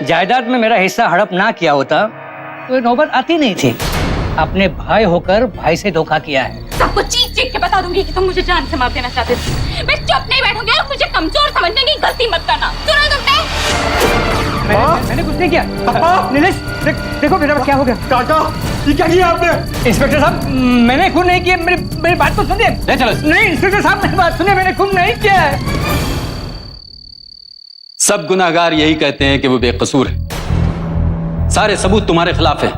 जायदाद में मेरा हिस्सा हड़प ना किया होता तो ये नौबत आती नहीं थी। अपने भाई होकर भाई से धोखा किया है। सबको चीख चीख के बता दूंगी कि तुम मुझे जान से मार देना चाहते थे। मैं चुप नहीं बैठूंगी और मुझे कमजोर समझने की गलती मत करना। सुनो तुमने? मैंने कुछ नहीं किया। नीलेश देखो मेरा क्या हो गया। काका ये क्या किया आपने? इंस्पेक्टर साहब मैंने खून नहीं किया। मेरी बात तो सुनिए। ले चलो। नहीं इंस्पेक्टर साहब मेरी बात सुनिए, मैंने खून नहीं किया है। सब गुनाहगार यही कहते हैं कि वो बेकसूर है। सारे सबूत तुम्हारे खिलाफ हैं।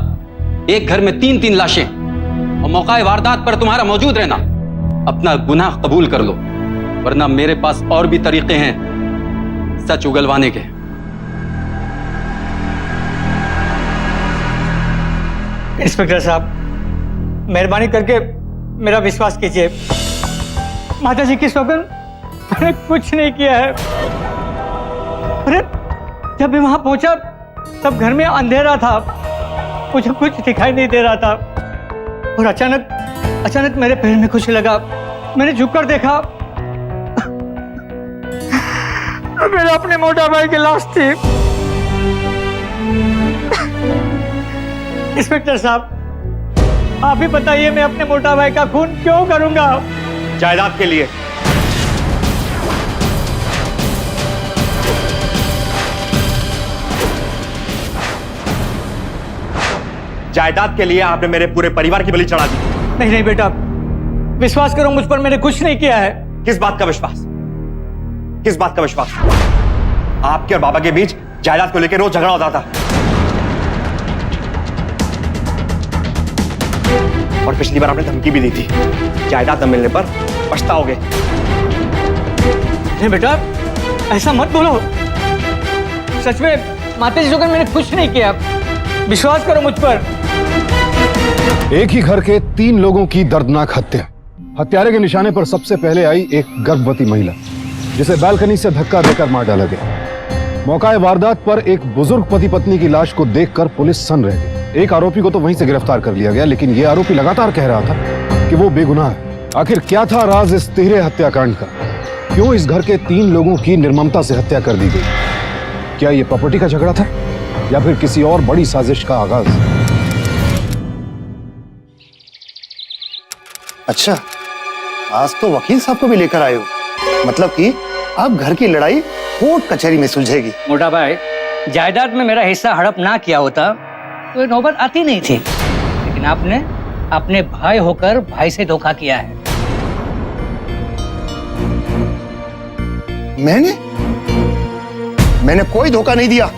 एक घर में 3-3 लाशें और मौका वारदात पर तुम्हारा मौजूद रहना। अपना गुनाह कबूल कर लो, वरना मेरे पास और भी तरीके हैं सच उगलवाने के। इंस्पेक्टर साहब मेहरबानी करके मेरा विश्वास कीजिए। माता जी की सौगंध मैंने कुछ नहीं किया है। अरे जब मैं वहां पहुंचा तब घर में अंधेरा था, मुझे कुछ दिखाई नहीं दे रहा था और अचानक मेरे पैर में कुछ लगा। मैंने झुककर देखा, मेरे अपने मोटा भाई की लाश थी। इंस्पेक्टर साहब आप ही बताइए मैं अपने मोटा भाई का खून क्यों करूंगा? जायदाद के लिए। जायदाद के लिए आपने मेरे पूरे परिवार की बलि चढ़ा दी। नहीं बेटा विश्वास करो मुझ पर, मैंने कुछ नहीं किया है। किस बात का विश्वास? किस बात का विश्वास? आपके और बाबा के बीच जायदाद को लेकर रोज झगड़ा होता था और पिछली बार आपने धमकी भी दी थी, जायदाद न मिलने पर पछताओगे। नहीं बेटा ऐसा मत बोलो, सच में माता जी जोकर मैंने कुछ नहीं किया, विश्वास करो मुझ पर। एक ही घर के 3 लोगों की दर्दनाक हत्या। हत्यारे के निशाने पर सबसे पहले आई एक गर्भवती महिला, जिसे बालकनी से धक्का देकर मार डाला गया। मौका वारदात पर एक बुजुर्ग पति पत्नी की लाश को देखकर पुलिस सन्न रह गई। एक आरोपी को तो वहीं से गिरफ्तार कर लिया गया, लेकिन यह आरोपी लगातार कह रहा था कि वो बेगुनाह है। आखिर क्या था राज इस तिहरे हत्याकांड का? क्यों इस घर के 3 लोगों की निर्ममता से हत्या कर दी गई? क्या यह प्रॉपर्टी का झगड़ा था या फिर किसी और बड़ी साजिश का आगाज? अच्छा आज तो वकील साहब को भी लेकर आए हो, मतलब कि अब घर की लड़ाई कोर्ट कचहरी में सुलझेगी। मोटा भाई जायदाद में मेरा हिस्सा हड़प ना किया होता तो ये नौबत आती नहीं थी, लेकिन आपने अपने भाई होकर भाई से धोखा किया है। मैंने कोई धोखा नहीं दिया।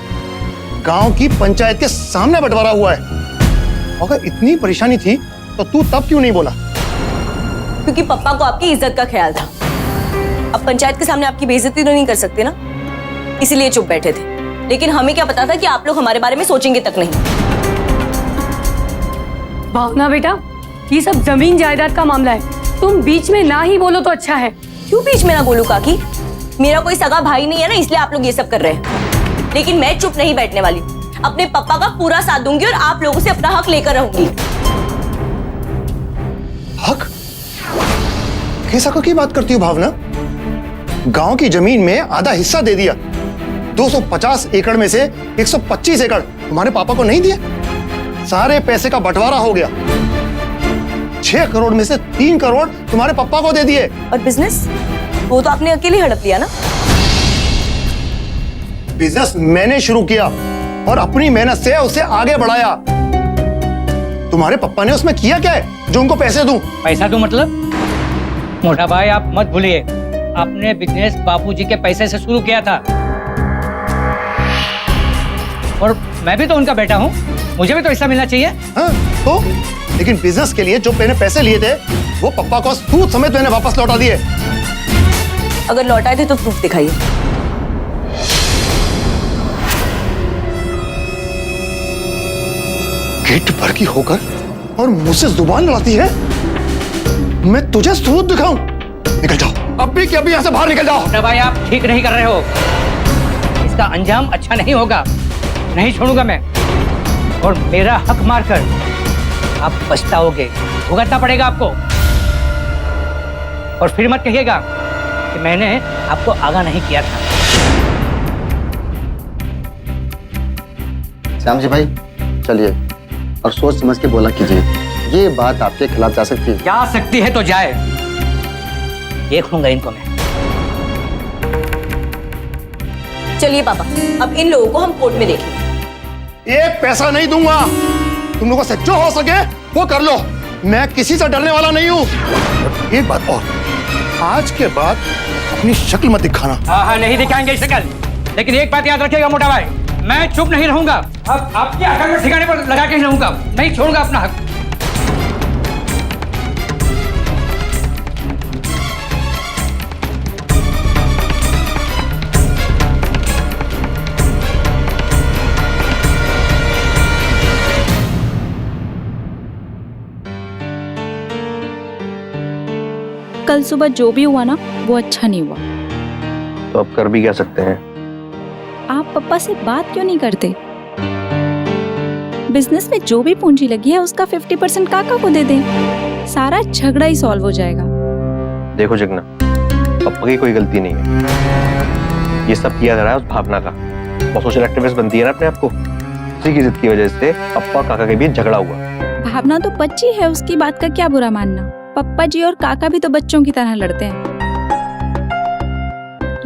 गांव की पंचायत के सामने बंटवारा हुआ है। अगर इतनी परेशानी थी तो तू तब क्यों नहीं बोला? क्योंकि पप्पा को आपकी इज्जत का ख्याल था। अब पंचायत के सामने आपकी बेइज्जती तो नहीं कर सकते ना, इसीलिए चुप बैठे थे। लेकिन हमें क्या पता था कि आप लोग हमारे बारे में सोचेंगे तक नहीं। भावना बेटा ये सब जमीन जायदाद का मामला है, तुम बीच में ना ही बोलो तो अच्छा है। क्यों बीच में ना बोलूं काकी? मेरा कोई सगा भाई नहीं है ना, इसलिए आप लोग ये सब कर रहे हैं। लेकिन मैं चुप नहीं बैठने वाली, अपने पप्पा का पूरा साथ दूंगी और आप लोगों से अपना हक लेकर रहूंगी। हक? किस हक की बात करती हो भावना? गांव की जमीन में आधा हिस्सा दे दिया। 250 एकड़ में से 125 एकड़ तुम्हारे पापा को नहीं दिए। सारे पैसे का बंटवारा हो गया। 6 करोड़ में से 3 करोड़ तुम्हारे पापा को दे दिए। और बिजनेस वो तो आपने अकेले हड़प लिया ना। बिजनेस मैंने शुरू किया और अपनी मेहनत से उसे आगे बढ़ाया। तुम्हारे पापा ने उसमें किया क्या है जो उनको पैसे दूं? पैसा दूं मतलब? मोटा भाई आप मत भूलिए, आपने बिजनेस बापूजी के पैसे से शुरू किया था और मैं भी तो उनका बेटा हूँ, मुझे भी तो हिस्सा मिलना चाहिए। हाँ, तो लेकिन बिजनेस के लिए जो मैंने पैसे लिए थे वो पापा को सूद समेत मैंने वापस लौटा दिए। अगर लौटाए थे तो प्रूफ दिखाइए। गेट पर की होकर और मुझसे जुबान लड़ाती है। मैं तुझे सबूत दिखाऊं? निकल जाओ, अभी के अभी यहाँ से बाहर निकल जाओ। मोटा भाई आप ठीक नहीं कर रहे हो, इसका अंजाम अच्छा नहीं होगा। नहीं छोड़ूंगा मैं, और मेरा हक मारकर आप पछताओगे, भुगतना पड़ेगा आपको। और फिर मत कहिएगा कि मैंने आपको आगाह नहीं किया था। श्याम जी भाई चलिए और सोच समझ के बोला कीजिए, ये बात आपके खिलाफ जा सकती है। जा सकती है तो जाए, देख लूंगा इनको मैं। चलिए पापा, अब इन लोगों को हम कोर्ट में देखेंगे। एक पैसा नहीं दूंगा, तुम लोगों से जो हो सके वो कर लो, मैं किसी से डरने वाला नहीं हूं। एक बात और, आज के बाद अपनी शक्ल मत दिखाना। हाँ नहीं दिखाएंगे शक्ल, लेकिन एक बात याद रखिएगा मोटा भाई, मैं चुप नहीं रहूंगा। अब आपके हक में ठिकाने पर लगा के ही रहूंगा, नहीं छोड़ूंगा अपना हक। कल सुबह जो भी हुआ ना वो अच्छा नहीं हुआ। तो अब कर भी क्या सकते हैं? आप पापा से बात क्यों नहीं करते? बिजनेस में जो भी पूंजी लगी है उसका 50% काका को दे दें, सारा झगड़ा ही सॉल्व हो जाएगा। देखो जगना, पप्पा की कोई गलती नहीं है, ये सब किया जा रहा है उस भावना का। वो सोशल एक्टिविस्ट बनती है ना अपने आप को, उसी की जिद की वजह से पप्पा काका के बीच झगड़ा हुआ। भावना तो बच्ची है, उसकी बात का क्या बुरा मानना। पप्पा जी और काका भी तो बच्चों की तरह लड़ते हैं।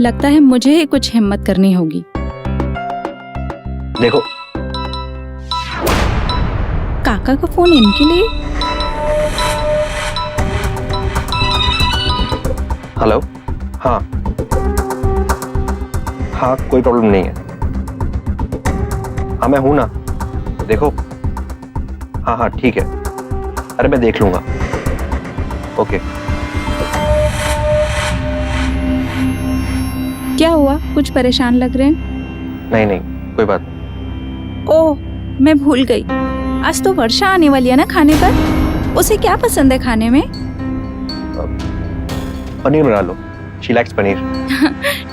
लगता है मुझे ही कुछ हिम्मत करनी होगी। देखो काका का फोन इनके लिए। हेलो, हाँ हाँ कोई प्रॉब्लम नहीं है। हाँ मैं हूं ना, देखो हाँ हाँ ठीक है, अरे मैं देख लूंगा। ओके। क्या हुआ, कुछ परेशान लग रहे हैं? नहीं नहीं कोई बात नहीं। ओह मैं भूल गई, आज तो वर्षा आने वाली है ना खाने पर। उसे क्या पसंद है खाने में? पनीर बना लो, शी लाइक्स पनीर।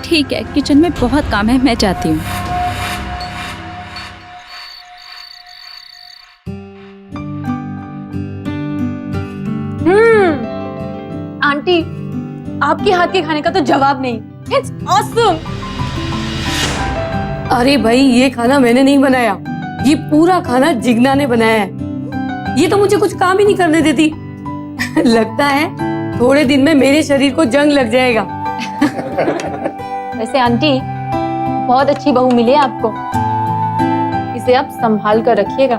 ठीक है, किचन में बहुत काम है, मैं जाती हूँ। आंटी, आपके हाथ के खाने का तो जवाब नहीं। It's awesome! अरे भाई, ये खाना मैंने नहीं बनाया, ये पूरा खाना जिग्ना ने बनाया है। ये तो मुझे कुछ काम ही नहीं करने देती। लगता है थोड़े दिन में मेरे शरीर को जंग लग जाएगा। वैसे आंटी, बहुत अच्छी बहू मिली है आपको, इसे आप संभाल कर रखिएगा।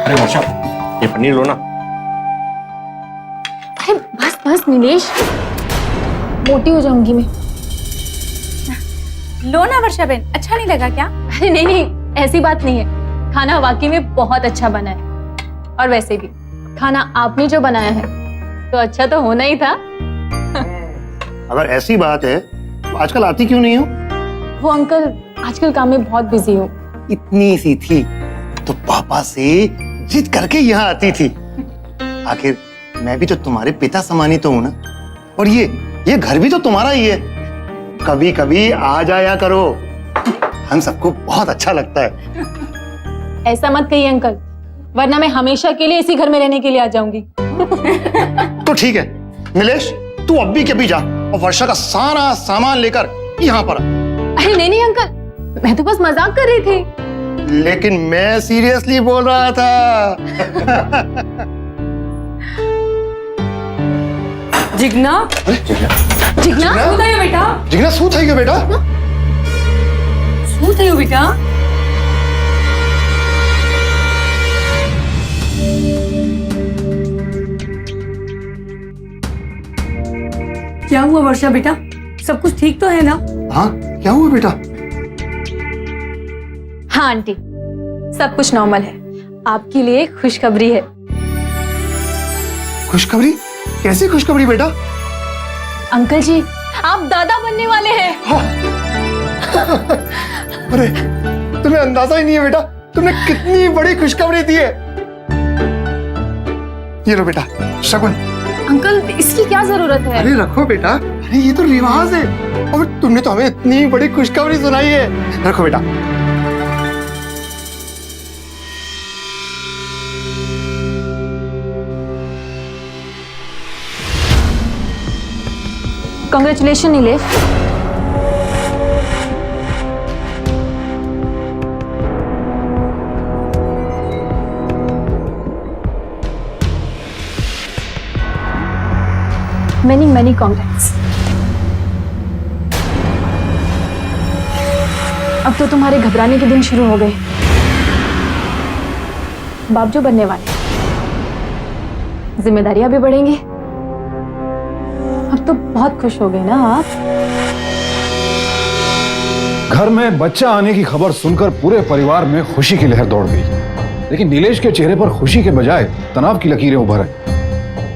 अरे वर्षा, ये पनीर लो ना। अरे बस बस नीलेश, मोटी हो जाऊंगी मैं। लो ना वर्षा बहन, अच्छा नहीं लगा क्या? अरे नहीं नहीं, ऐसी बात नहीं है, खाना वाकई में बहुत अच्छा बना है। और वैसे भी खाना आपने जो बनाया है तो अच्छा तो होना ही था। अगर ऐसी बात है तो आजकल आती क्यों नहीं हो? वो अंकल आजकल काम में बहुत बिजी हो। इतनी सी थी तो पापा से जिद करके यहाँ आती थी। आखिर मैं भी तो तुम्हारे पिता समानी तो हूं ना, और ये घर भी तो तुम्हारा ही है। कभी कभी आ जाया करो, हम सबको बहुत अच्छा लगता है। ऐसा मत कहिए अंकल, वरना मैं हमेशा के लिए इसी घर में रहने के लिए आ जाऊंगी। तो ठीक है नीलेश, तू अभी के अभी जा और वर्षा का सारा सामान लेकर यहाँ पर आ। अरे नहीं नहीं अंकल, मैं तो बस मजाक कर रही थी। लेकिन मैं सीरियसली बोल रहा था। जिग्ना, जिग्ना, सूत आयो बेटा, जिग्ना सूत है क्या बेटा? सूत आयो बेटा। क्या हुआ वर्षा बेटा, सब कुछ ठीक तो है ना? हाँ क्या हुआ बेटा? हाँ आंटी, सब कुछ नॉर्मल है। आपके लिए खुशखबरी है। खुशखबरी? कैसी खुशखबरी बेटा? अंकल जी, आप दादा बनने वाले हैं। अरे तुम्हें अंदाजा ही नहीं है बेटा, तुमने कितनी बड़ी खुशखबरी दी है। ये लो बेटा शगुन। अंकल, इसकी क्या जरूरत है? अरे रखो बेटा, अरे ये तो रिवाज है, और तुमने तो हमें इतनी बड़ी खुशखबरी सुनाई है। रखो बेटा। कांग्रेचुलेशन नीलेश। Many congrats. अब तो तुम्हारे घबराने के दिन शुरू हो गए। बाप जो बनने वाले, जिम्मेदारियां भी बढ़ेंगी। अब तो बहुत खुश हो गए ना आप? घर में बच्चा आने की खबर सुनकर पूरे परिवार में खुशी की लहर दौड़ गई, लेकिन नीलेश के चेहरे पर खुशी के बजाय तनाव की लकीरें उभर आई।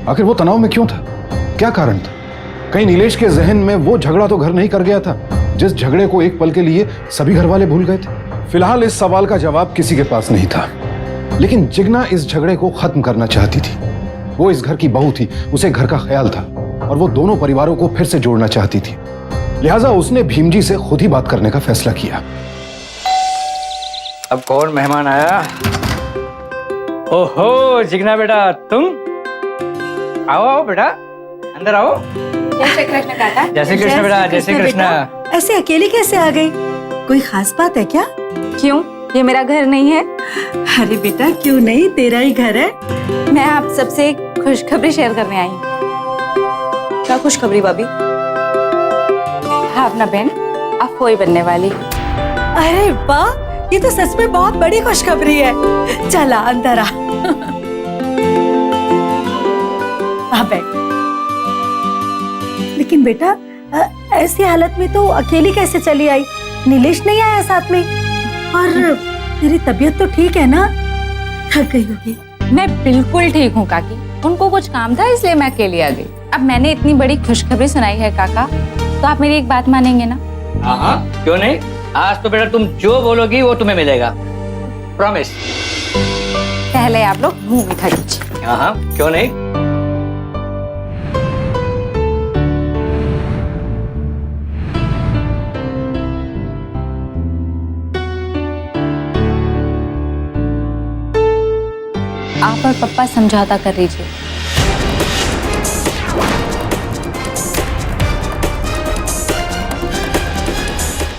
आखिर वो तनाव में क्यों था? क्या कारण था? कहीं नीलेश के जहन में वो झगड़ा तो घर नहीं कर गया था जिस झगड़े को एक पल के लिए सभी घर वाले भूल गए थे? फिलहाल इस सवाल का जवाब किसी के पास नहीं था, लेकिन जिग्ना इस झगड़े को खत्म करना चाहती थी। वो इस घर की बहू थी, उसे घर का ख्याल था और वो दोनों परिवारों को फिर से जोड़ना चाहती थी। लिहाजा उसने भीमजी से खुद ही बात करने का फैसला किया। अब कौन मेहमान आया? ओहो जिग्ना बेटा, तुम आओ आओ बेटा, अंदर आओ। जय श्री कृष्ण काका। जय श्री कृष्ण बेटा, जय श्री कृष्ण। ऐसे अकेली कैसे आ गई? कोई खास बात है क्या? क्यों, ये मेरा घर नहीं है? अरे बेटा क्यों नहीं, तेरा ही घर है। मैं आप सबसे एक खुशखबरी शेयर करने आई हूँ। क्या खुशखबरी भाभी? भावना बहन अफोई बनने वाली। अरे वाह, ये तो सच में बहुत बड़ी खुशखबरी है। चला अंदर आ। बैठ। लेकिन बेटा ऐसी हालत में तो अकेली कैसे चली आई? नीलेश नहीं आया साथ में? और तेरी तबीयत तो ठीक है ना? थक गई होगी। मैं बिल्कुल ठीक हूँ काकी, उनको कुछ काम था इसलिए मैं अकेली आ गई। अब मैंने इतनी बड़ी खुशखबरी सुनाई है काका, तो आप मेरी एक बात मानेंगे ना? हाँ क्यों नहीं, आज तो बेटा तुम जो बोलोगी वो तुम्हें मिलेगा, प्रॉमिस। पहले आप लोग मुंह मीठा कीजिए। हाँ क्यों नहीं। आप और पप्पा समझौता कर लीजिए।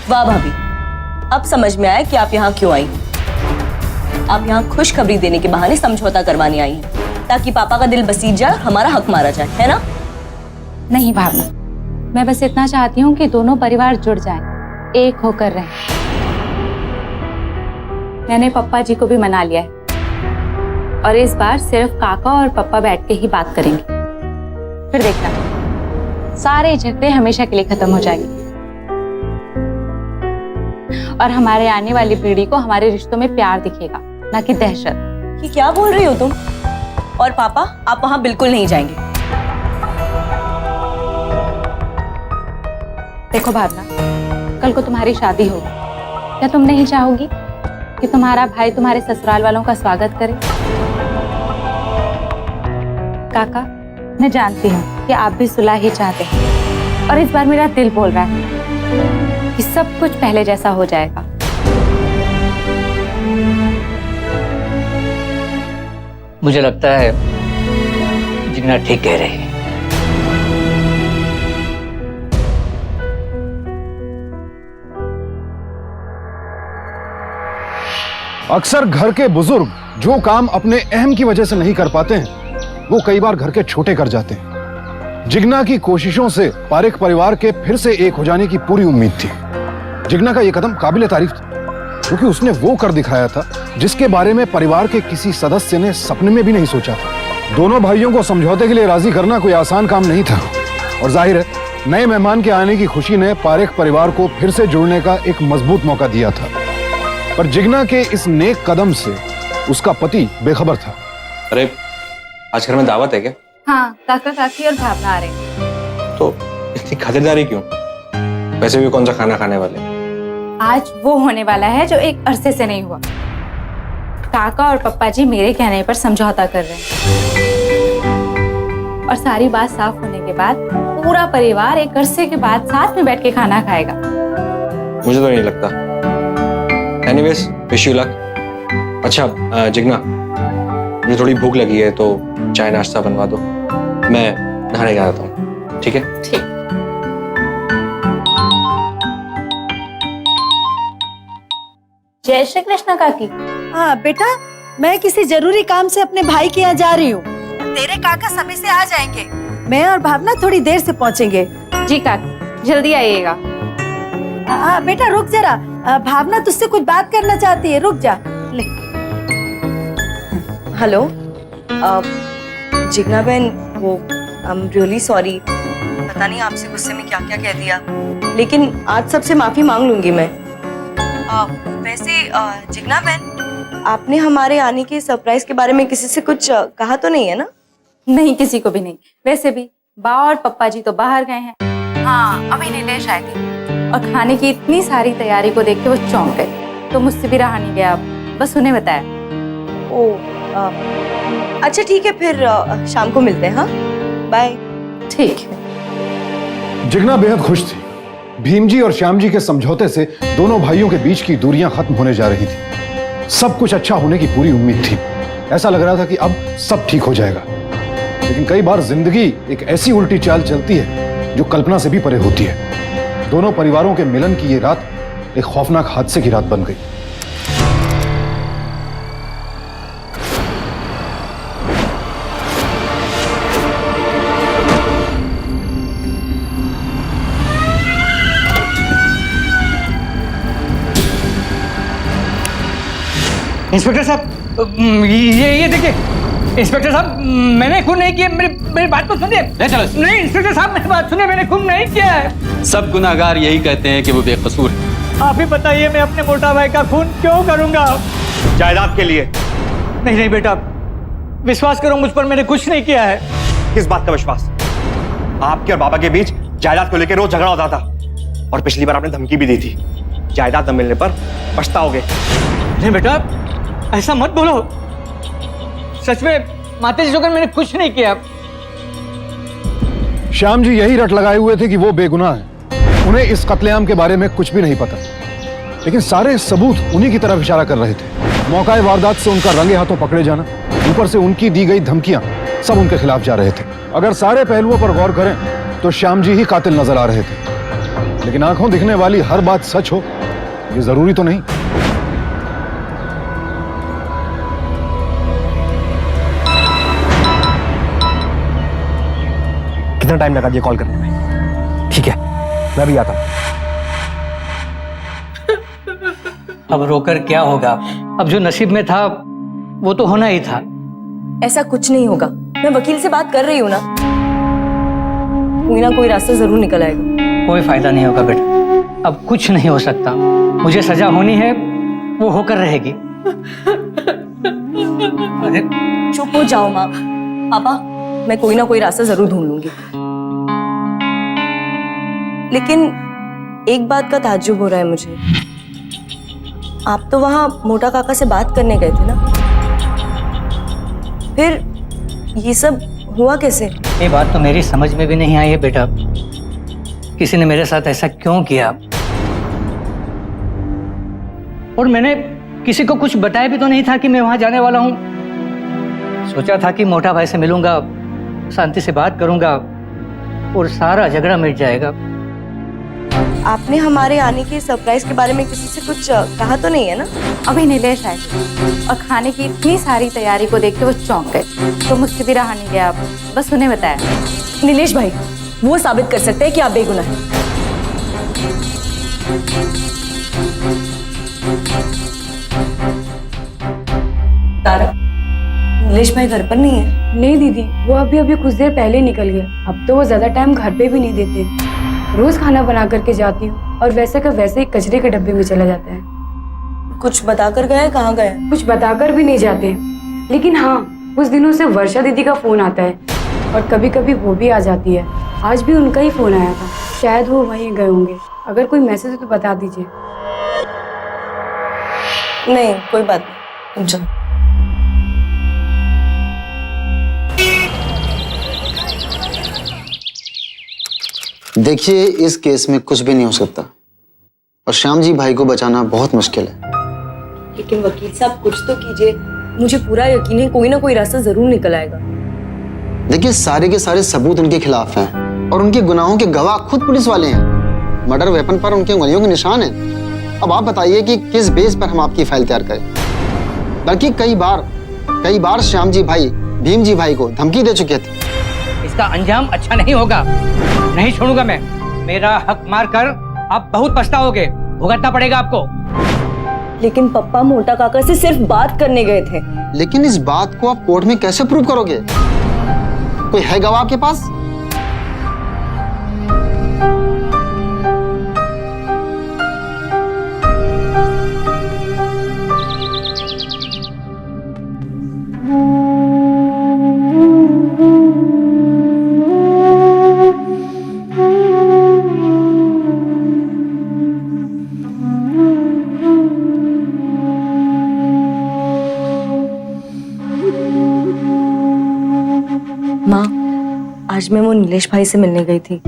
वाह भाभी, अब समझ में आया कि आप यहाँ क्यों आई। आप यहाँ खुशखबरी देने के बहाने समझौता करवाने आई हैं, ताकि पापा का दिल बसीज जाए और हमारा हक मारा जाए, है ना? नहीं भावना, मैं बस इतना चाहती हूँ कि दोनों परिवार जुड़ जाएं, एक होकर रहें। मैंने पप्पा जी को भी मना लिया है और इस बार सिर्फ काका और पप्पा बैठ के ही बात करेंगे। फिर देखना, सारे झगड़े हमेशा के लिए खत्म हो जाएंगे और हमारे आने वाली पीढ़ी को हमारे रिश्तों में प्यार दिखेगा, ना कि दहशत। ये क्या बोल रही हो तुम? और पापा, आप वहां बिल्कुल नहीं जाएंगे। देखो भावना, कल को तुम्हारी शादी होगी, क्या तुम नहीं चाहोगी कि तुम्हारा भाई तुम्हारे ससुराल वालों का स्वागत करे? काका, मैं जानती हूँ कि आप भी सुलह ही चाहते हैं और इस बार मेरा दिल बोल रहा है कि सब कुछ पहले जैसा हो जाएगा। मुझे लगता है जिग्ना ठीक कह रही है। अक्सर घर के बुजुर्ग जो काम अपने अहम की वजह से नहीं कर पाते हैं, वो कई बार घर के छोटे कर जाते हैं। जिग्ना की कोशिशों से पारेख परिवार के फिर से एक हो जाने की पूरी उम्मीद थी। जिग्ना का यह कदम काबिले तारीफ था, क्योंकि उसने वो कर दिखाया था जिसके बारे में परिवार के किसी सदस्य ने सपने में भी नहीं सोचा था। दोनों भाइयों को समझौते के लिए राजी करना कोई आसान काम नहीं था और जाहिर है नए मेहमान के आने की खुशी ने पारेख परिवार को फिर से जुड़ने का एक मजबूत मौका दिया था। पर जिग्ना के इस नेक कदम से उसका पति बेखबर था। अरे आज घर में दावत है क्या? हाँ, काका काकी और भावना आ रहे हैं। तो इतनी खातिरदारी क्यों? वैसे भी कौन सा खाना खाने वाले? आज वो होने वाला है जो एक अरसे से नहीं हुआ। काका और पप्पा जी मेरे कहने पर समझौता कर रहे हैं और सारी बात साफ होने के बाद पूरा परिवार एक अरसे के बाद साथ में बैठ के खाना खाएगा। मुझे तो नहीं लगता। Anyways, wish you luck. अच्छा जिग्ना, मुझे थोड़ी भूख लगी है तो चाय नाश्ता बनवा दो, मैं नहाने जा रहा हूँ। ठीक है? ठीक। जय श्री कृष्ण काकी। हाँ बेटा, मैं किसी जरूरी काम से अपने भाई के यहाँ जा रही हूँ। तेरे काका समय से आ जाएंगे। मैं और भावना थोड़ी देर से पहुंचेंगे। जी काकी, जल्दी आइएगा। बेटा रुक जरा, भावना तुझसे कुछ बात करना चाहती है, रुक जा। ले। हेलो जिग्ना बहन, वो आई एम रियली सॉरी, पता नहीं आपसे गुस्से में क्या क्या कह दिया, लेकिन आज सबसे माफी मांग लूंगी मैं। वैसे जिग्ना बहन, आपने हमारे आने के सरप्राइज के बारे में किसी से कुछ कहा तो नहीं है ना? नहीं, किसी को भी नहीं। वैसे भी बा और पप्पा जी तो बाहर गए हैं। हाँ, अभी नीलेश आए थे और खाने की इतनी सारी तैयारी को देख के वो चौंक गए, तो मुझसे भी रहा नहीं गया, बस उन्हें बताया। अच्छा ठीक है, फिर शाम को मिलते हैं। हाँ, बाय। ठीक है। जिग्ना बेहद खुश थी। भीम जी और श्याम जी के समझौते से दोनों भाइयों के बीच की दूरियां खत्म होने जा रही थी। सब कुछ अच्छा होने की पूरी उम्मीद थी। ऐसा लग रहा था कि अब सब ठीक हो जाएगा, लेकिन कई बार जिंदगी एक ऐसी उल्टी चाल चलती है जो कल्पना से भी परे होती है। दोनों परिवारों के मिलन की ये रात एक खौफनाक हादसे की रात बन गई। इंस्पेक्टर साहब, ये देखिए इंस्पेक्टर साहब, मैंने खून नहीं किया। मेरी बात तो सुनिए। ले चलो। नहीं इंस्पेक्टर साहब, मेरी बात सुनिए, मैंने खून नहीं किया है। सब गुनाहगार यही कहते हैं कि वो बेकसूर है। आप ही बताइए, मैं अपने मोटा भाई का खून क्यों करूंगा? जायदाद के लिए। नहीं नहीं बेटा, विश्वास करो मुझ पर, मैंने कुछ नहीं किया है। किस बात का विश्वास? आपके और बाबा के बीच जायदाद को लेकर रोज झगड़ा होता था, और पिछली बार आपने धमकी भी दी थी, जायदाद न मिलने पर पछताओगे। नहीं बेटा, ऐसा मत बोलो। सच में माता जी जोकर मैंने कुछ नहीं किया। श्याम जी यही रट लगाए हुए थे कि वो बेगुनाह हैं। उन्हें इस कत्लेआम के बारे में कुछ भी नहीं पता, लेकिन सारे सबूत उन्हीं की तरफ इशारा कर रहे थे। मौका वारदात से उनका रंगे हाथों पकड़े जाना, ऊपर से उनकी दी गई धमकियां, सब उनके खिलाफ जा रहे थे। अगर सारे पहलुओं पर गौर करें तो श्याम जी ही कातिल नजर आ रहे थे, लेकिन आंखों दिखने वाली हर बात सच हो ये जरूरी तो नहीं। कितना टाइम लगा ये कॉल करने में? ठीक है, मैं भी आता हूं। अब रोकर क्या होगा? अब जो नसीब में था वो तो होना ही था। ऐसा कुछ नहीं होगा, मैं वकील से बात कर रही हूँ ना कोई रास्ता जरूर निकल आएगा। कोई फायदा नहीं होगा बेटा, अब कुछ नहीं हो सकता। मुझे सजा होनी है, वो होकर रहेगी। अरे चुप हो जाओ माँ। पापा, मैं कोई ना कोई रास्ता जरूर ढूंढ लूंगी, लेकिन एक बात का ताज्जुब हो रहा है मुझे। आप तो वहां मोटा काका से बात करने गए थे ना, फिर ये सब हुआ कैसे? ये बात तो मेरी समझ में भी नहीं आई है बेटा। किसी ने मेरे साथ ऐसा क्यों किया? और मैंने किसी को कुछ बताया भी तो नहीं था कि मैं वहां जाने वाला हूं। सोचा था कि मोटा भाई से मिलूंगा, शांति से बात करूंगा और सारा झगड़ा मिट जाएगा। आपने हमारे आने के सरप्राइज के बारे में किसी से कुछ कहा तो नहीं है ना? अभी नीलेश आए थे और खाने की इतनी सारी तैयारी को देख के वो चौंक गए, तो मुझसे भी रहा नहीं गया, बस उन्हें बताया। नीलेश भाई वो साबित कर सकते हैं कि आप बेगुनाह हैं। तारा, नीलेश भाई घर पर नहीं है? नहीं दीदी, वो अभी अभी कुछ देर पहले निकल गया। अब तो वो ज्यादा टाइम घर पे भी नहीं देते। रोज खाना बना करके जाती हूँ और वैसे का वैसे ही कचरे के डब्बे में चला जाता है। कुछ बताकर गए? कहाँ गए? कुछ बताकर भी नहीं जाते, लेकिन हाँ कुछ दिनों से वर्षा दीदी का फोन आता है और कभी कभी वो भी आ जाती है। आज भी उनका ही फोन आया था, शायद वो वहीं गए होंगे। अगर कोई मैसेज है तो बता दीजिए। नहीं कोई बात नहीं, चलो। देखिए, इस केस में कुछ भी नहीं हो सकता और श्याम जी भाई को बचाना बहुत मुश्किल है। लेकिन वकील साहब कुछ तो कीजिए, मुझे पूरा यकीन है कोई ना कोई रास्ता जरूर निकल आएगा। देखिए, सारे के सारे सबूत उनके खिलाफ हैं और उनके गुनाहों के गवाह खुद पुलिस वाले हैं। मर्डर वेपन पर उनके उंगलियों के निशान हैं। अब आप बताइए कि किस बेस पर हम आपकी फाइल तैयार करें। बल्कि कई बार श्याम जी भाई भीम जी भाई को धमकी दे चुके थे। इसका अंजाम अच्छा नहीं होगा। नहीं छोड़ूंगा मैं। मेरा हक मार कर आप बहुत पछताओगे, भुगतना पड़ेगा आपको। लेकिन पप्पा मोटा काका से सिर्फ बात करने गए थे। लेकिन इस बात को आप कोर्ट में कैसे प्रूव करोगे? कोई है गवाह आपके पास? आज मैं वो नीलेश भाई से मिलने गई थी।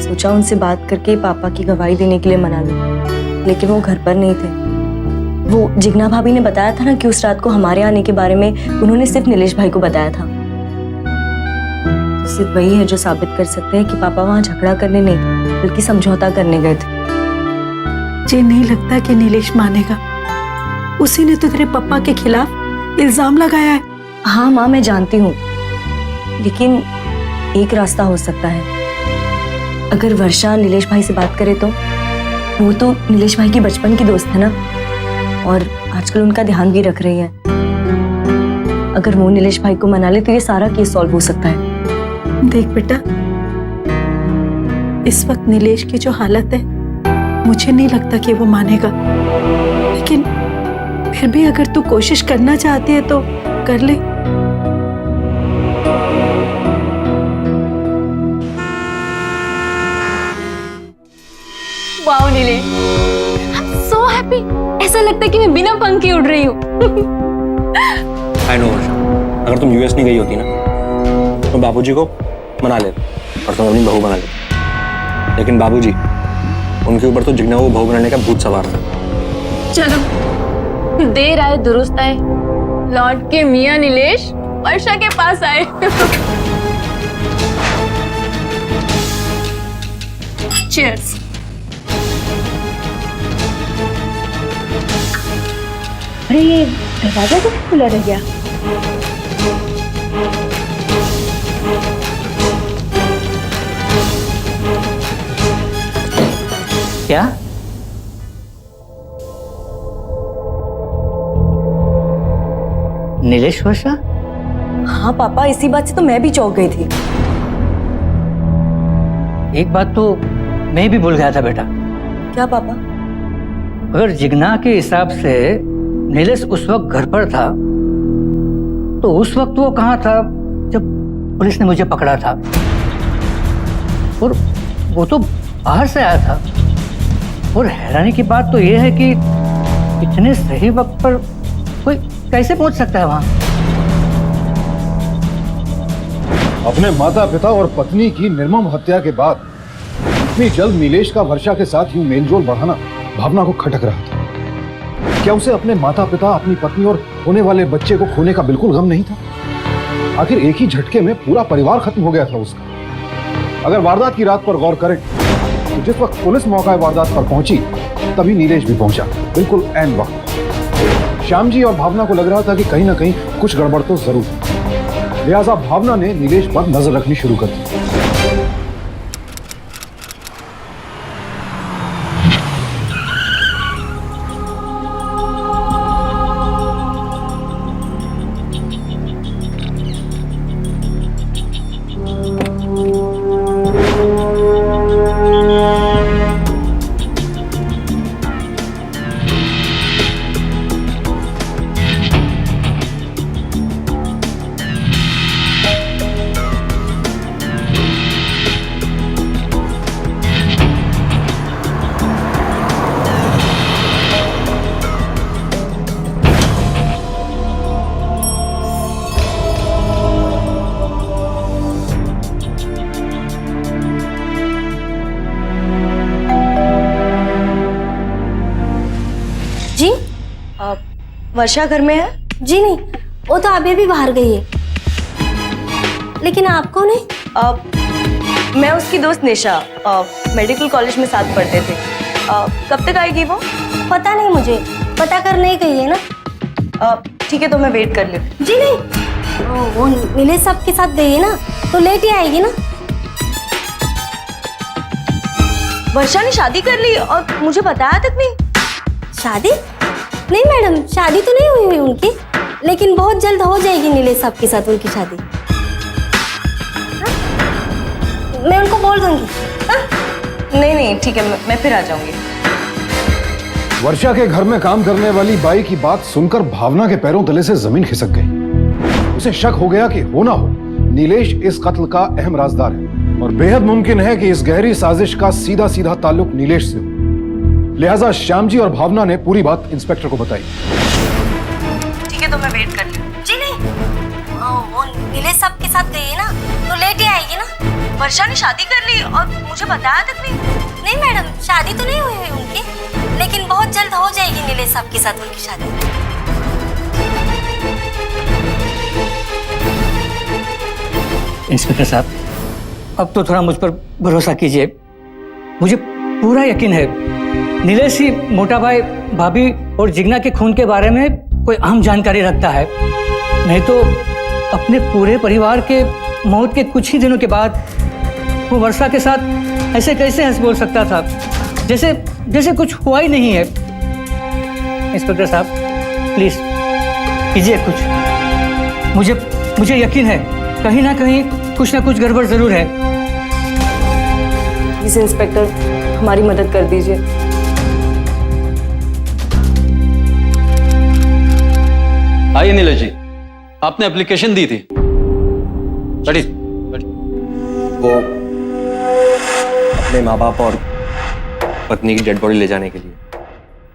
सोचा उनसे बात करके पापा की गवाही देने के लिए मना लूं, लेकिन वो घर पर नहीं थे। वो जिग्ना भाभी ने बताया था ना कि उस रात को हमारे आने के बारे में उन्होंने सिर्फ नीलेश भाई को बताया था। तो सिर्फ वही है जो साबित कर सकते हैं कि पापा वहां झगड़ा करने नहीं बल्कि समझौता करने गए थे। मुझे नहीं लगता कि नीलेश मानेगा। उसी ने तो तेरे पापा के खिलाफ इल्जाम लगाया है। हाँ माँ, मैं जानती हूँ, लेकिन एक रास्ता हो सकता है। अगर वर्षा नीलेश भाई से बात करे तो वो तो नीलेश भाई की बचपन की दोस्त है ना, और आजकल उनका ध्यान भी रख रही है। अगर वो नीलेश भाई को मना ले तो ये सारा केस सॉल्व हो सकता है। देख बेटा, इस वक्त नीलेश की जो हालत है मुझे नहीं लगता कि वो मानेगा, लेकिन फिर भी अगर तू कोशिश करना चाहती है तो कर ले। Wow Nilesh, I am so happy. ऐसा लगता है कि मैं बिना पंख के उड़ रही हूँ। आई नो वर्षा, अगर तुम यूएस नहीं गई होती ना तो बाबूजी को मना लेते और तुम अपनी बहू बना लेते। लेकिन बाबूजी, उनके ऊपर तो जिग्ना को बहू बनाने का भूत सवार था। चलो, देर आए दुरुस्त आए, लौट के मियां नीलेश वर्षा के पास आए। चीयर्स। अरे ये दरवाजा तो खुला रह गया। क्या? नीलेश वर्षा? हाँ पापा, इसी बात से तो मैं भी चौंक गई थी। एक बात तो मैं भी भूल गया था बेटा। क्या पापा? अगर जिग्ना के हिसाब से नीलेश उस वक्त घर पर था तो उस वक्त वो कहाँ था जब पुलिस ने मुझे पकड़ा था? और वो तो बाहर से आया था। और हैरानी की बात तो ये है कि इतने सही वक्त पर कोई कैसे पहुंच सकता है वहां? अपने माता पिता और पत्नी की निर्मम हत्या के बाद इतनी जल्द नीलेश का वर्षा के साथ यूं मेलजोल बढ़ाना भावना को खटक रहा था। क्या उसे अपने माता पिता, अपनी पत्नी और होने वाले बच्चे को खोने का बिल्कुल गम नहीं था? आखिर एक ही झटके में पूरा परिवार खत्म हो गया था उसका। अगर वारदात की रात पर गौर करें तो जिस वक्त पुलिस मौका वारदात पर पहुंची तभी नीलेश भी पहुंचा, बिल्कुल ऐन वक्त। श्याम जी और भावना को लग रहा था कि कहीं ना कहीं कुछ गड़बड़ तो जरूर है। लिहाजा भावना ने नीलेश पर नजर रखनी शुरू कर दी। वर्षा घर में है? जी नहीं, वो तो अभी भी बाहर गई है। लेकिन आप कौन है? मैं उसकी दोस्त निशा, मेडिकल कॉलेज में साथ पढ़ते थे। कब तक आएगी वो? पता नहीं, मुझे पता करने गई है ना। ठीक है, तो मैं वेट कर लूँ। जी नहीं, वो नीलेश साहब के साथ गई है ना, तो लेट ही आएगी ना। वर्षा ने शादी कर ली और मुझे बताया तक नहीं। शादी? नहीं मैडम, शादी तो नहीं हुई उनकी, लेकिन बहुत जल्द हो जाएगी नीलेश साहब के साथ उनकी शादी। हाँ? मैं उनको बोल दूंगी। हाँ? नहीं नहीं ठीक है, मैं फिर आ जाऊंगी। वर्षा के घर में काम करने वाली बाई की बात सुनकर भावना के पैरों तले से जमीन खिसक गई। उसे शक हो गया कि हो ना हो नीलेश इस कत्ल का अहम राजदार है और बेहद मुमकिन है कि इस गहरी साजिश का सीधा सीधा ताल्लुक नीलेश से हो। लिहाजा श्याम जी और भावना ने पूरी बात इंस्पेक्टर को बताई। ठीक है, तो मैं वेट कर लूँ। जी नहीं, वो नीलेश साहब के साथ गई है ना, तो लेट ही आएगी ना। वर्षा ने शादी कर ली और मुझे बताया तक नहीं। नहीं मैडम, शादी तो नहीं हुई उनकी, लेकिन बहुत जल्द हो जाएगी नीलेश साहब के साथ उनकी शादी। इंस्पेक्टर साहब, अब तो थोड़ा मुझ पर भरोसा कीजिए। मुझे पूरा यकीन है नीलेश ही मोटा भाई, भाभी और जिग्ना के खून के बारे में कोई अहम जानकारी रखता है। नहीं तो अपने पूरे परिवार के मौत के कुछ ही दिनों के बाद वो वर्षा के साथ ऐसे कैसे हंस बोल सकता था, जैसे जैसे कुछ हुआ ही नहीं है। इंस्पेक्टर साहब प्लीज कीजिए कुछ। मुझे यकीन है कहीं ना कुछ गड़बड़ जरूर है। प्लीज इंस्पेक्टर, हमारी मदद कर दीजिए। आइए नीलेश जी, आपने एप्लीकेशन दी थी। वो अपने माँ बाप और पत्नी की डेड बॉडी ले जाने के लिए।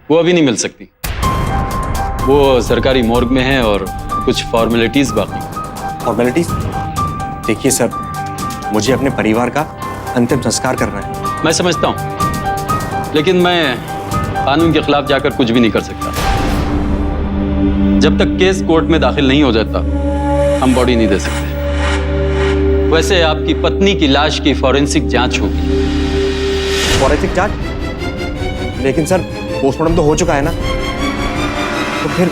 वो अभी नहीं मिल सकती, वो सरकारी मॉर्ग में है और कुछ फॉर्मेलिटीज बाकी। फॉर्मेलिटीज? देखिए सर, मुझे अपने परिवार का अंतिम संस्कार करना है। मैं समझता हूं, लेकिन मैं कानून के खिलाफ जाकर कुछ भी नहीं कर सकता। जब तक केस कोर्ट में दाखिल नहीं हो जाता हम बॉडी नहीं दे सकते। वैसे आपकी पत्नी की लाश की फॉरेंसिक जांच होगी। फॉरेंसिक जांच? लेकिन सर पोस्टमार्टम तो हो चुका है ना, तो फिर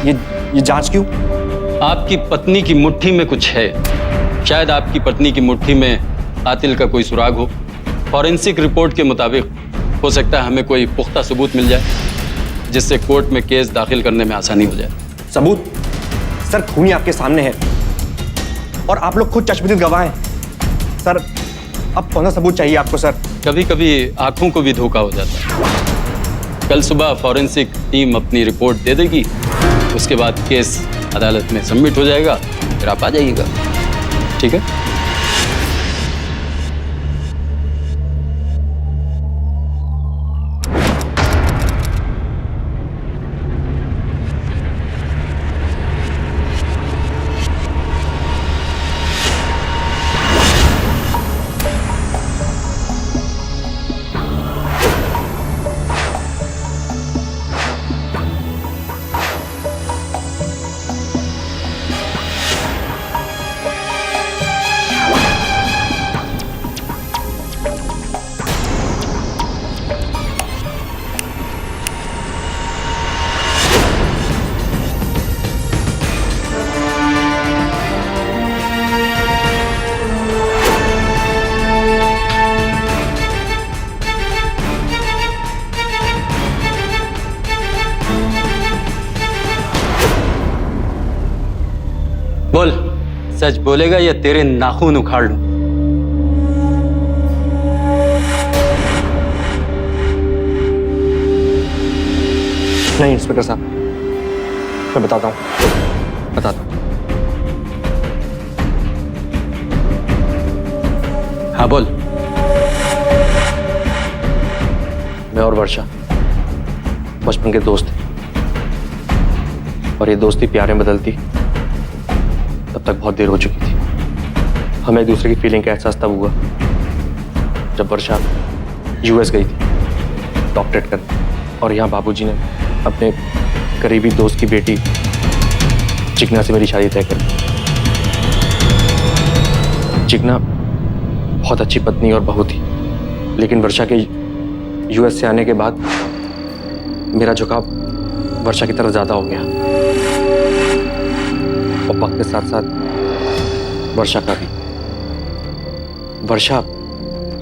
ये जांच क्यों? आपकी पत्नी की मुट्ठी में कुछ है। शायद आपकी पत्नी की मुट्ठी में कातिल का कोई सुराग हो। फॉरेंसिक रिपोर्ट के मुताबिक हो सकता है हमें कोई पुख्ता सबूत मिल जाए जिससे कोर्ट में केस दाखिल करने में आसानी हो जाए। सबूत? सर खूनी आपके सामने है और आप लोग खुद चश्मदीद गवाह हैं। सर अब कौन सा सबूत चाहिए आपको? सर कभी कभी आंखों को भी धोखा हो जाता है। कल सुबह फॉरेंसिक टीम अपनी रिपोर्ट दे देगी, उसके बाद केस अदालत में सबमिट हो जाएगा, फिर आप आ जाइएगा। ठीक है? बोल, सच बोलेगा या तेरे नाखून उखाड़ लूं? नहीं इंस्पेक्टर साहब, मैं बताता हूँ। हाँ बोल। मैं और वर्षा बचपन के दोस्त थे और ये दोस्ती प्यार में बदलती तब तक बहुत देर हो चुकी थी। हमें एक दूसरे की फीलिंग का एहसास तब हुआ जब वर्षा यूएस गई थी डॉक्टरेट करने, और यहाँ बाबूजी ने अपने करीबी दोस्त की बेटी जिग्ना से मेरी शादी तय कर दी। जिग्ना बहुत अच्छी पत्नी और बहू थी, लेकिन वर्षा के यूएस से आने के बाद मेरा झुकाव वर्षा की तरफ ज्यादा हो गया। और वक्त के साथ साथ वर्षा का भी। वर्षा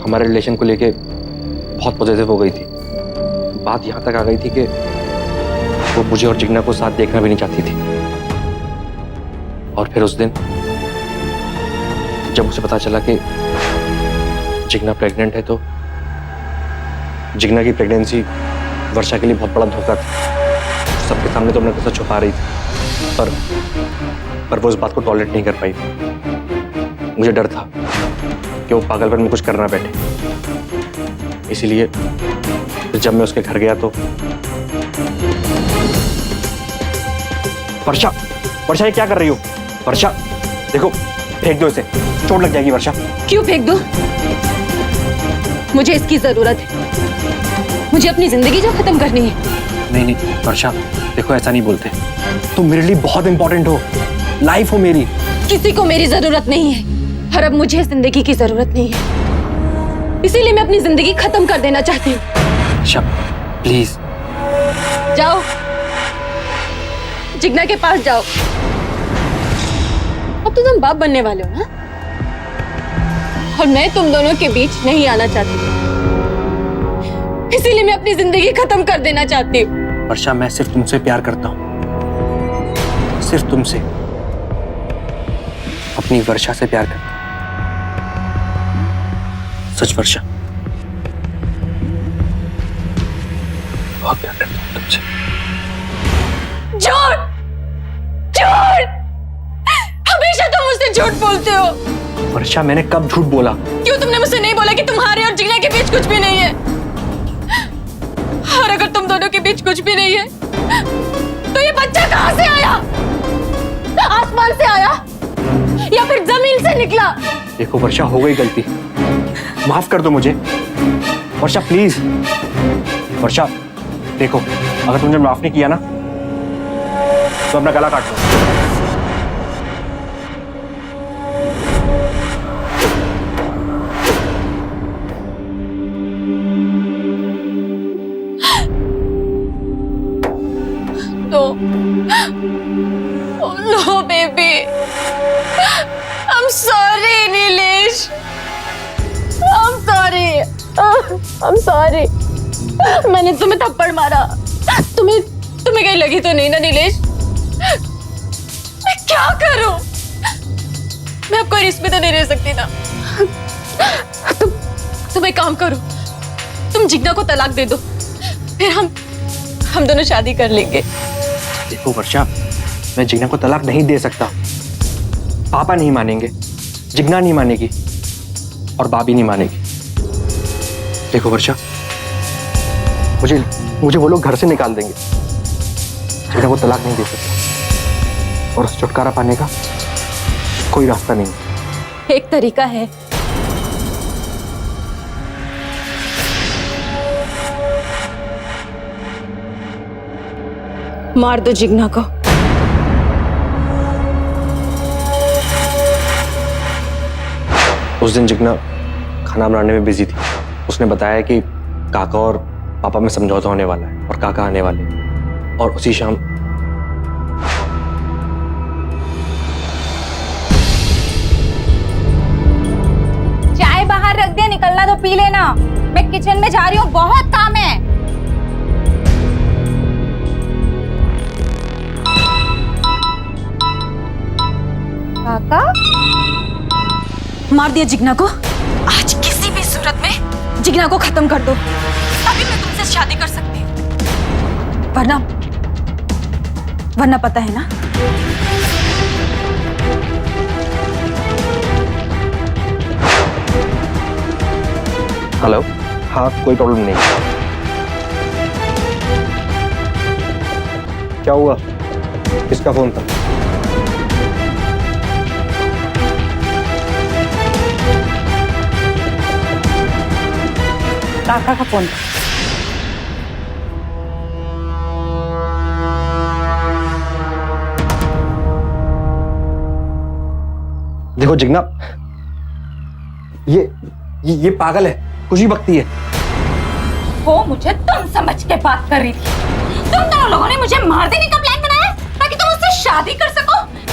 हमारे रिलेशन को लेके बहुत पॉजिटिव हो गई थी। बात यहाँ तक आ गई थी कि वो मुझे और जिग्ना को साथ देखना भी नहीं चाहती थी। और फिर उस दिन जब उसे पता चला कि जिग्ना प्रेग्नेंट है तो जिग्ना की प्रेगनेंसी वर्षा के लिए बहुत बड़ा धोखा था। सबके सामने तो अपने को सच छुपा रही थी, पर वो इस बात को टॉलरेट नहीं कर पाई थी। मुझे डर था कि वो पागलपन में कुछ करना बैठे, इसीलिए जब मैं उसके घर गया तो वर्षा, वर्षा ये क्या कर रही हो? वर्षा देखो, फेंक दो इसे, चोट लग जाएगी। वर्षा क्यों फेंक दो? मुझे इसकी जरूरत है। मुझे अपनी जिंदगी जो खत्म करनी है। नहीं नहीं वर्षा, देखो ऐसा नहीं बोलते। तुम मेरे लिए बहुत इंपॉर्टेंट हो, लाइफ हो मेरी। किसी को मेरी जरूरत नहीं है और अब मुझे जिंदगी की जरूरत नहीं है, इसीलिए मैं अपनी जिंदगी खत्म कर देना चाहती हूँ। वर्षा प्लीज जाओ, जिग्ना के पास जाओ। अब तो तुम बाप बनने वाले हो ना, और मैं तुम दोनों के बीच नहीं आना चाहती, इसीलिए मैं अपनी जिंदगी खत्म कर देना चाहती हूँ। वर्षा मैं सिर्फ तुमसे प्यार करता हूँ, सिर्फ तुमसे, अपनी वर्षा से प्यार करता हूँ। सच वर्षा, बहुत प्यार करता हूँ तुमसे। झूठ, झूठ, हमेशा तुम मुझसे झूठ बोलते हो। वर्षा मैंने कब झूठ बोला? क्यों तुमने मुझसे नहीं बोला कि तुम्हारे और जिग्ना के बीच कुछ भी नहीं है? और अगर तुम दोनों के बीच कुछ भी नहीं है तो ये बच्चा कहां से आया? आसमान से आया या फिर जमीन से निकला? देखो वर्षा, हो गई गलती, माफ कर दो मुझे। वर्षा प्लीज। वर्षा देखो, अगर तुमने माफ नहीं किया ना तो अपना गला काट लो। No, baby. I'm sorry, Nilesh. I'm sorry. I'm sorry. मैंने तुम्हें थप्पड़ मारा। तुम्हें कहीं लगी तो नहीं ना नीलेश? मैं क्या करूं? मैं अब कोई रिस्क में तो नहीं रह सकती ना। तुम एक काम करो, तुम जिग्ना को तलाक दे दो, फिर हम दोनों शादी कर लेंगे। देखो वर्षा, मैं जिग्ना को तलाक नहीं दे सकता। पापा नहीं मानेंगे, जिग्ना नहीं मानेगी और बाबी नहीं मानेगी। देखो वर्षा, मुझे वो लोग घर से निकाल देंगे। जिग्ना को तलाक नहीं दे सकता और उस छुटकारा पाने का कोई रास्ता नहीं। एक तरीका है। मार दो जिग्ना को। उस दिन जिग्ना खाना बनाने में बिजी थी। उसने बताया कि काका और पापा में समझौता होने वाला है और काका आने वाले हैं, और उसी शाम चाय बाहर रख दे, निकलना तो पी लेना। मैं किचन में जा रही हूँ, बहुत काम है। काका, मार दिया जिग्ना को। आज किसी भी सूरत में जिग्ना को खत्म कर दो, तभी मैं तुमसे शादी कर सकती हूँ। वरना पता है ना, हेलो, हाँ कोई प्रॉब्लम नहीं। क्या हुआ? किसका फोन था? काका का फोन। देखो जिग्ना, ये पागल है, कुछ भी बकती है। वो मुझे तुम समझ के बात कर रही थी। तुम दोनों लोगों ने मुझे मार देने का प्लान बनाया ताकि तुम उससे शादी कर सको।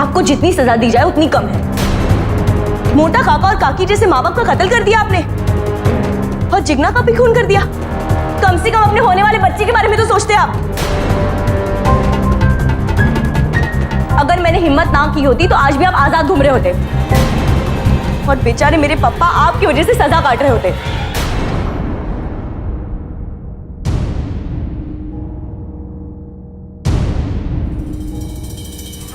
आपको जितनी सजा दी जाए उतनी कम है। मोटा काका और काकी जैसे माँ बाप का कत्ल कर दिया आपने, और जिगना का भी खून कर दिया। कम से कम अपने होने वाले बच्चे के बारे में तो सोचते आप। अगर मैंने हिम्मत ना की होती तो आज भी आप आजाद घूम रहे होते, और बेचारे मेरे पापा आपकी वजह से सजा काट रहे होते।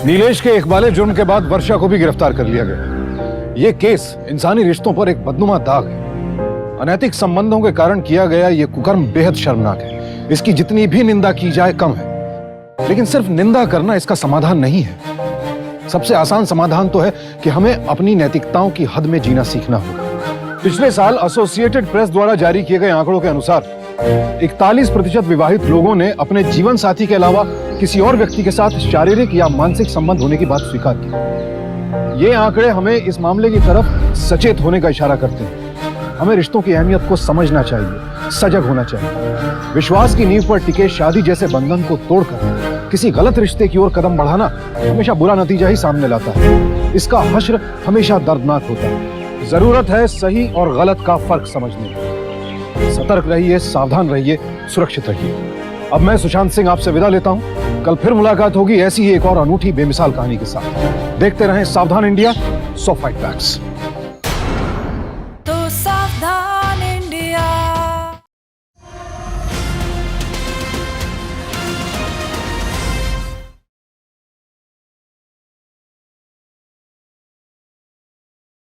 नीलेश के इकबाले जुर्म के बाद वर्षा को भी गिरफ्तार कर लिया गया। ये केस इंसानी रिश्तों पर एक बदनुमा दाग है। अनैतिक संबंधों के कारण किया गया ये कुकर्म बेहद शर्मनाक है। इसकी जितनी भी निंदा की जाए कम है, लेकिन सिर्फ निंदा करना इसका समाधान नहीं है। सबसे आसान समाधान तो है कि हमें अपनी नैतिकताओं की हद में जीना सीखना होगा। पिछले साल एसोसिएटेड प्रेस द्वारा जारी किए गए आंकड़ों के अनुसार 41% विवाहित लोगों ने अपने जीवन साथी के अलावा किसी और व्यक्ति के साथ शारीरिक या मानसिक संबंध होने की बात स्वीकार की। ये आंकड़े हमें इस मामले की तरफ सचेत होने का इशारा करते हैं। हमें रिश्तों की अहमियत को समझना चाहिए, सजग होना चाहिए। विश्वास की नींव पर टिके शादी जैसे बंधन को तोड़कर किसी गलत रिश्ते की ओर कदम बढ़ाना हमेशा बुरा नतीजा ही सामने लाता है। इसका हश्र हमेशा दर्दनाक होता है। जरूरत है सही और गलत का फर्क समझने की। सतर्क रहिए, सावधान रहिए, सुरक्षित रहिए। अब मैं सुशांत सिंह आपसे विदा लेता हूं। कल फिर मुलाकात होगी ऐसी ही एक और अनूठी बेमिसाल कहानी के साथ। देखते रहें सावधान इंडिया, सो फाइट बैक्स।